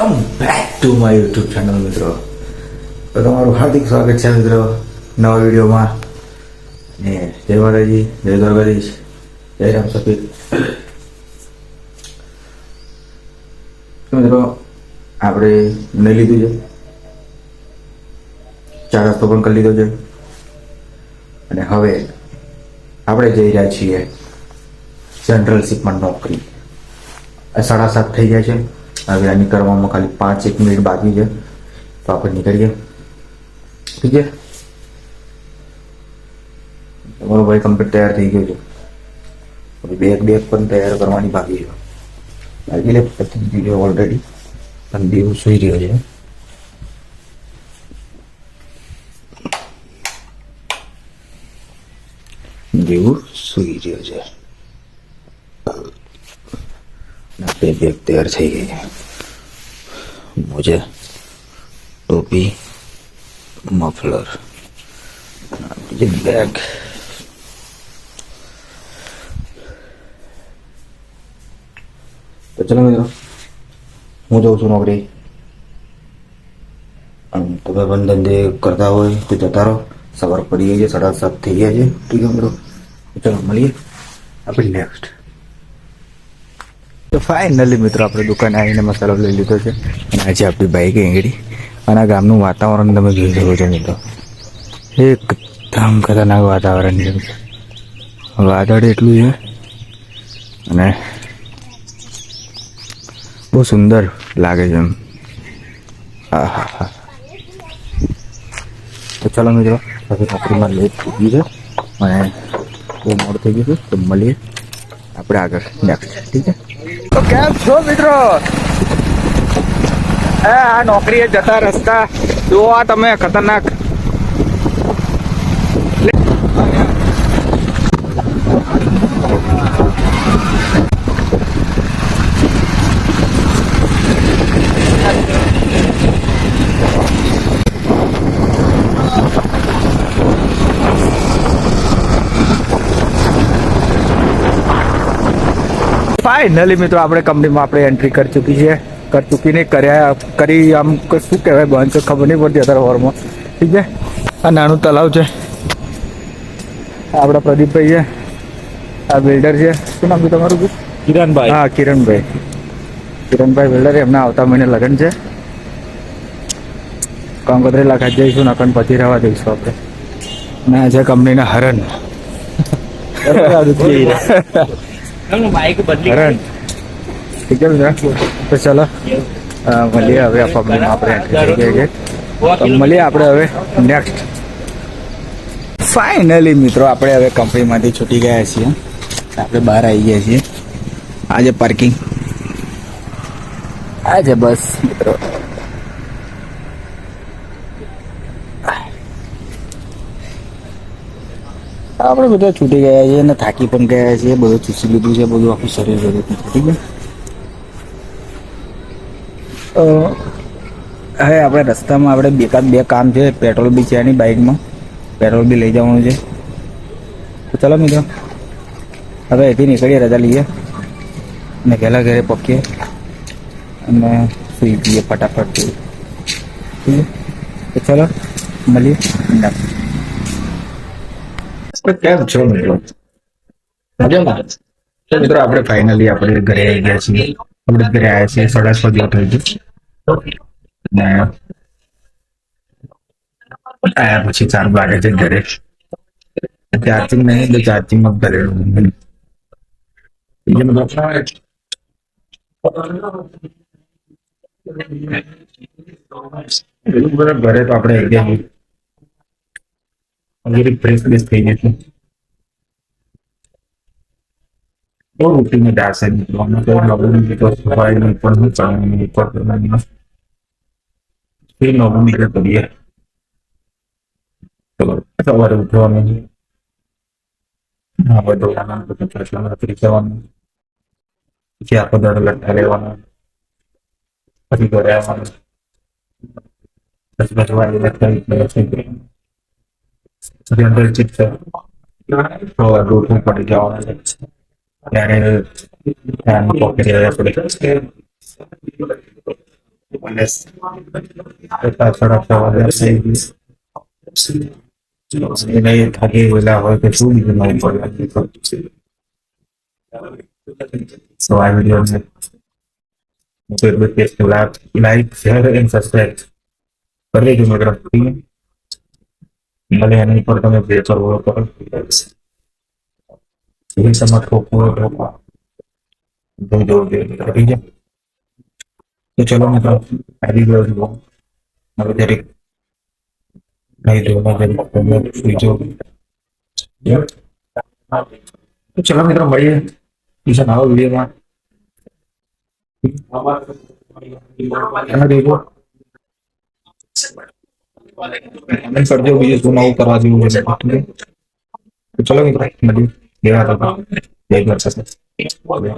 Welcome back to my YouTube channel મિત્રો. તો તમારું હાર્દિક સ્વાગત છે મિત્રો નવા વિડીયોમાં. ને જય માતાજી, જય દ્વારકાધીશ, જય રામ સફીર. મિત્રો આપણે નહીં લીધું છે, ચા નાસ્તો પણ કરી લીધો છે અને હવે આપણે જઈ રહ્યા છીએ જનરલશીપમાં નોકરી. 7:30 થઈ ગયા છે. હવે આ નીકળવામાં ખાલી 5-1 મિનિટ બાકી છે, તો આપણે નીકળીએ. ઠીક છે, તમારો ભાઈ કમ્પ્લીટ તૈયાર થઈ ગયો છે. બેગ પણ તૈયાર કરવાની બાકી છે. બાકી લે પતી ગયું છે ઓલરેડી, પણ દેવ સુઈ રહ્યો છે. દેવ સુઈ રહ્યો છે. अपने बैग तैयार થઈ ગઈ છે. मुझे टोपी, मफलर, ये बैग. તો ચલો મિત્રો, હું જાઉં છું નોકરી. તમે પણ ધંધે કરતા હોય તો જતા રહો. સવાર પડી ગઈ છે, 7:30 થઈ ગયા છે. ઠીક છે મિત્રો, ચલો મળીએ આપણે નેક્સ્ટ. તો ફાઇનલી મિત્રો આપણે દુકાને આવીને મસાલો લઈ લીધો છે અને આજે આપણી બાઈક એંગડી. અને આ ગામનું વાતાવરણ તમે જોઈ શકો છો મિત્રો, એકદમ ખતરનાક વાતાવરણ છે. વાદળ એટલું છે અને બહુ સુંદર લાગે છે એમ. હા હા હા. તો ચાલો મિત્રો, હવે નોકરીમાં લેટ થઈ ગયું છે અને બહુ મોડું થઈ ગયું છે. તો મળીએ આપણે આગળ નેક્સ્ટ. ઠીક છે. તો કેમ છો મિત્રો? આ નોકરીએ જતા રસ્તા જોવા તમે ખતરનાક. ફાઇનલી મિત્રો આપણે કંપનીમાં આપણે એન્ટ્રી કરી ચૂકીને કરી આમ શું કહેવાય બંધ છે ખબર નહીં પડતી અત્યારે હોરમાં. ઠીક છે. આ નાનું તલાવ છે. આપણા પ્રદીપભાઈ છે, આ બિલ્ડર છે. શું નામ છે તમારું? કિરણભાઈ. હા, કિરણભાઈ બિલ્ડર. એમના આવતા મહિને લગ્ન છે. 35 લાખ જઈશું નકન પછી રહેવા દઈશું આપણે. ના છે કંપનીના હરણ. હરણ. ઠીક છે મિત્રો, તો ચાલો મળીએ હવે. આ કંપનીમાં આપણે એન્ટ્રી થઈ ગઈ છે, તો મળીએ આપણે હવે નેક્સ્ટ. ફાઇનલી મિત્રો આપણે હવે કંપનીમાંથી છૂટી ગયા છીએ. આપણે બહાર આવી ગયા છીએ. આજે પાર્કિંગ આજે બસ મિત્રો. આપણે બધા છૂટી ગયા છીએ અને થાકી પણ ગયા છીએ. બધું ચૂસી લીધું છે, બધું આખું શરીર બધું. ઠીક છે. હવે આપણે રસ્તામાં આપણે બે કામ છે. પેટ્રોલ બી છે એની બાઇકમાં, પેટ્રોલ બી લઈ જવાનું છે. તો ચાલો મિત્રો હવે અહીંથી નીકળીએ, રજા લઈએ અને વહેલા ઘરે પકીએ અને સુઈ જઈએ ફટાફટ. ઠીક છે. તો ચાલો મળીએ. કેમ છો મિત્રો? મજામાં? તો મિત્રો આપણે ફાઇનલી આપણે ઘરે આવી ગયા છીએ. આપણે ઘરે આવ્યા છીએ 6:30 જેવું થઈ ગયું ને આવ્યા પછી 4 વાગે છે ઘરે. ચાર્જિંગ નહીં એટલે ચાર્જિંગમાં ઘરે ઘરે તો આપણે આવી ગયા ફ્રેશ થઈ ગઈ છે. બહુ રૂટીને દાસે નવું નીકળે કરીએ. સવારે ઉઠવાનું, જવાનું, પછી આખો દાડો લડતા રહેવાનું, પછી ઘરે આવવાનું, પછી જનરલ ચિપ્સ પડી જવાનું. ત્યારે પોકેટ આપણે અને પાછળ સવારે થઈ ગયું નહીં થાકી ગયેલા હોય તો શું બીજું નવું પડે so I will like share and subscribe कर देજો મિત્રો ભલે એની પર તમે જે કરવો કરો એ તમારે ઠોકવું હોય ઠોકો જોજો ઠીક છે તો ચલો મિત્રો આવી ગયો છું હવે દરેક નહીં જોવા સુઈ જાઓ તો ચલો મિત્રો મળીએ બીજા નવા વિડીયોમાં દેજો કમેન્ટ કરજો બીજું શું નવું કરવા જેવું છે તો ચલો મિત્રો મળીએ જય માતા જય દ્વારકા